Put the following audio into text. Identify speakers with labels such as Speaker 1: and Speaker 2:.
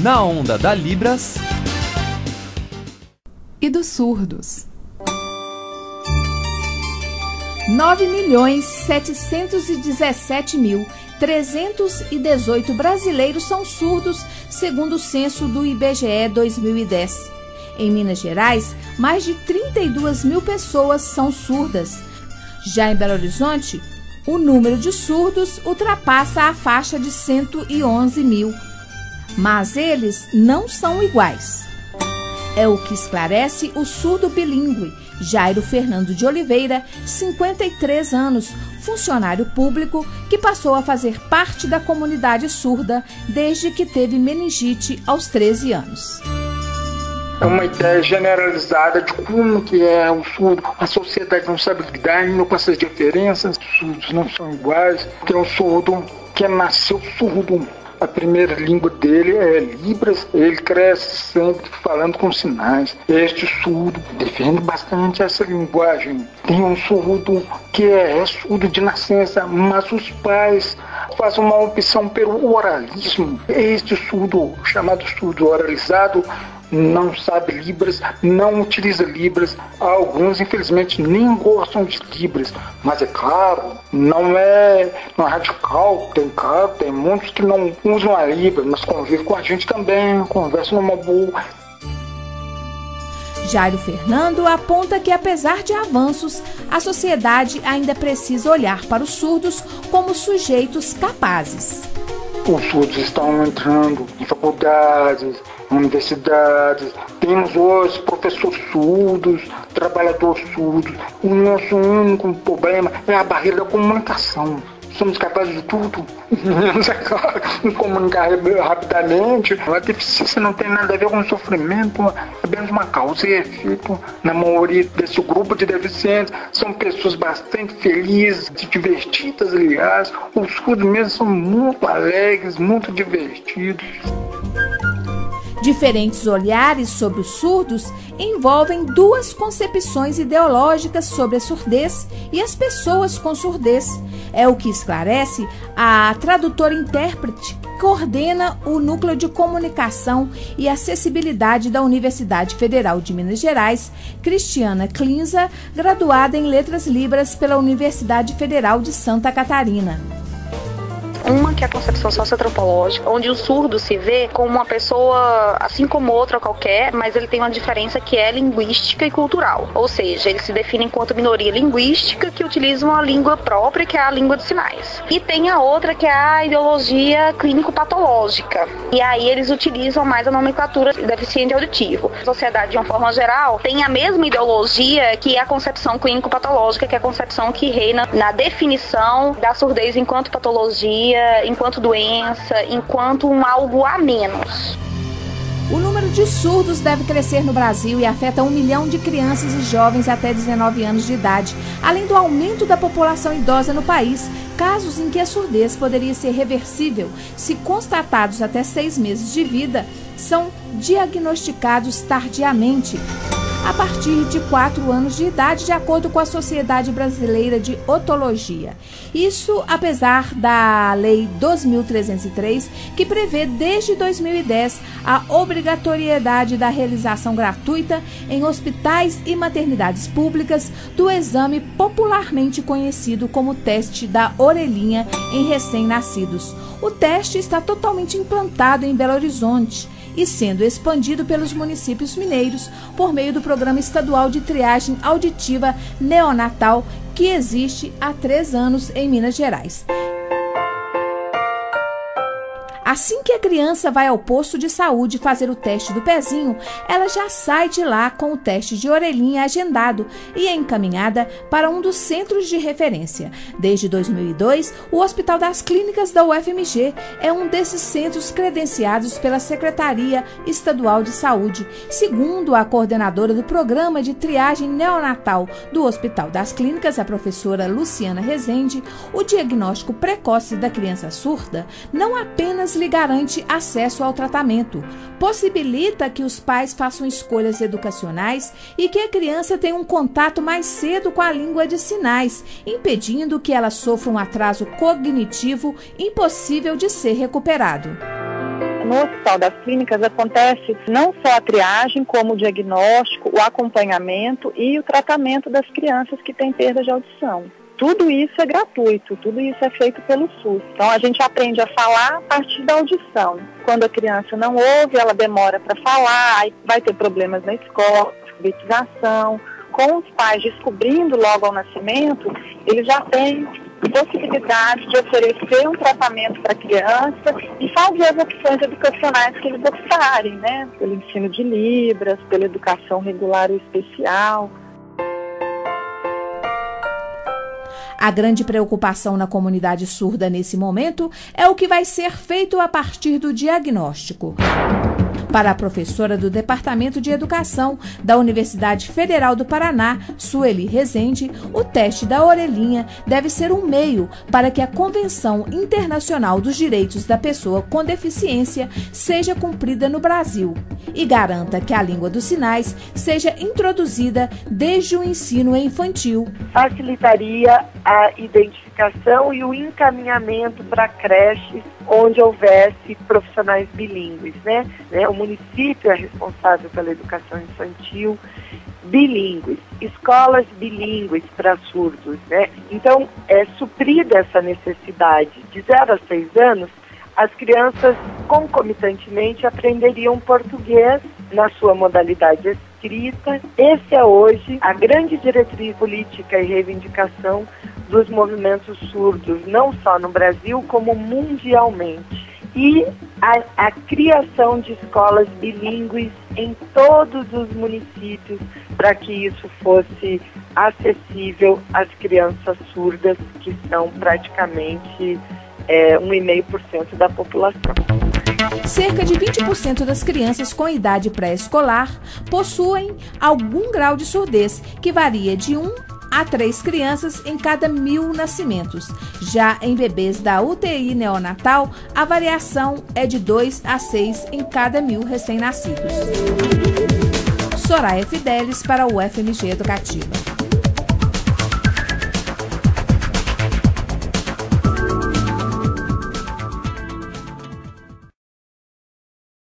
Speaker 1: Na onda da Libras
Speaker 2: e dos surdos. 9.717.318 brasileiros são surdos, segundo o censo do IBGE 2010. Em Minas Gerais, mais de 32 mil pessoas são surdas. Já em Belo Horizonte, o número de surdos ultrapassa a faixa de 111 mil. Mas eles não são iguais. É o que esclarece o surdo bilíngue Jairo Fernando de Oliveira, 53 anos, funcionário público que passou a fazer parte da comunidade surda desde que teve meningite aos 13 anos.
Speaker 3: É uma ideia generalizada de como que é o surdo. A sociedade não sabe lidar ainda com essas diferenças. Os surdos não são iguais. Tem um surdo que nasceu surdo. A primeira língua dele é Libras, ele cresce sempre falando com sinais. Este surdo defende bastante essa linguagem. Tem um surdo que é surdo de nascença, mas os pais fazem uma opção pelo oralismo. Este surdo, chamado surdo oralizado, não sabe Libras, não utiliza Libras. Alguns, infelizmente, nem gostam de Libras. Mas é claro, não é radical. Tem muitos que não usam a Libras, mas convivem com a gente também, conversam numa boa.
Speaker 2: Jairo Fernando aponta que, apesar de avanços, a sociedade ainda precisa olhar para os surdos como sujeitos capazes.
Speaker 3: Os surdos estão entrando em faculdades, universidades, temos hoje professores surdos, trabalhadores surdos. O nosso único problema é a barreira da comunicação. Somos capazes de tudo, menos, é claro, comunicar rapidamente. A deficiência não tem nada a ver com sofrimento, é apenas uma causa e efeito. Na maioria desse grupo de deficientes, são pessoas bastante felizes, divertidas, aliás. Os surdos mesmo são muito alegres, muito divertidos.
Speaker 2: Diferentes olhares sobre os surdos envolvem duas concepções ideológicas sobre a surdez e as pessoas com surdez. É o que esclarece a tradutora-intérprete que coordena o Núcleo de Comunicação e Acessibilidade da Universidade Federal de Minas Gerais, Cristiana Klinza, graduada em Letras Libras pela Universidade Federal de Santa Catarina.
Speaker 4: Uma que é a concepção socioantropológica, onde o surdo se vê como uma pessoa, assim como outra qualquer, mas ele tem uma diferença que é linguística e cultural. Ou seja, ele se define enquanto minoria linguística que utiliza uma língua própria, que é a língua de sinais. E tem a outra que é a ideologia clínico-patológica. E aí eles utilizam mais a nomenclatura deficiente auditivo. A sociedade, de uma forma geral, tem a mesma ideologia que a concepção clínico-patológica, que é a concepção que reina na definição da surdez enquanto patologia, enquanto doença, enquanto algo a menos.
Speaker 2: O número de surdos deve crescer no Brasil e afeta 1 milhão de crianças e jovens até 19 anos de idade, além do aumento da população idosa no país, casos em que a surdez poderia ser reversível se constatados até 6 meses de vida, são diagnosticados tardiamente, a partir de 4 anos de idade, de acordo com a Sociedade Brasileira de Otologia. Isso apesar da Lei 2.303, que prevê desde 2010 a obrigatoriedade da realização gratuita em hospitais e maternidades públicas do exame popularmente conhecido como teste da orelhinha em recém-nascidos. O teste está totalmente implantado em Belo Horizonte e sendo expandido pelos municípios mineiros por meio do Programa Estadual de Triagem Auditiva Neonatal, que existe há 3 anos em Minas Gerais. Assim que a criança vai ao posto de saúde fazer o teste do pezinho, ela já sai de lá com o teste de orelhinha agendado e é encaminhada para um dos centros de referência. Desde 2002, o Hospital das Clínicas da UFMG é um desses centros credenciados pela Secretaria Estadual de Saúde. Segundo a coordenadora do Programa de Triagem Neonatal do Hospital das Clínicas, a professora Luciana Rezende, o diagnóstico precoce da criança surda não apenas lhe garante acesso ao tratamento, possibilita que os pais façam escolhas educacionais e que a criança tenha um contato mais cedo com a língua de sinais, impedindo que ela sofra um atraso cognitivo impossível de ser recuperado.
Speaker 1: no Hospital das Clínicas acontece não só a triagem, como o diagnóstico, o acompanhamento e o tratamento das crianças que têm perda de audição. Tudo isso é gratuito, tudo isso é feito pelo SUS. Então a gente aprende a falar a partir da audição. Quando a criança não ouve, ela demora para falar, aí vai ter problemas na escola, alfabetização. Com os pais descobrindo logo ao nascimento, eles já têm possibilidade de oferecer um tratamento para a criança e fazer as opções educacionais que eles optarem, né? Pelo ensino de Libras, pela educação regular ou especial.
Speaker 2: A grande preocupação na comunidade surda nesse momento é o que vai ser feito a partir do diagnóstico. Para a professora do Departamento de Educação da Universidade Federal do Paraná, Sueli Rezende, o teste da orelhinha deve ser um meio para que a Convenção Internacional dos Direitos da Pessoa com Deficiência seja cumprida no Brasil e garanta que a língua dos sinais seja introduzida desde o ensino infantil.
Speaker 5: Facilitaria a identificação e o encaminhamento para creches onde houvesse profissionais bilíngues, né? O município é responsável pela educação infantil bilíngues, escolas bilíngues para surdos, né? Então, é suprida essa necessidade. De 0 a 6 anos, as crianças concomitantemente aprenderiam português na sua modalidade escrita. Esse é hoje a grande diretriz política e reivindicação dos movimentos surdos, não só no Brasil, como mundialmente. E a criação de escolas bilíngues em todos os municípios para que isso fosse acessível às crianças surdas, que são praticamente 1,5% da população.
Speaker 2: Cerca de 20% das crianças com idade pré-escolar possuem algum grau de surdez, que varia de 1 a 3 crianças em cada 1.000 nascimentos. Já em bebês da UTI neonatal, a variação é de 2 a 6 em cada 1.000 recém-nascidos. Soraya Fidelis para o UFMG Educativa.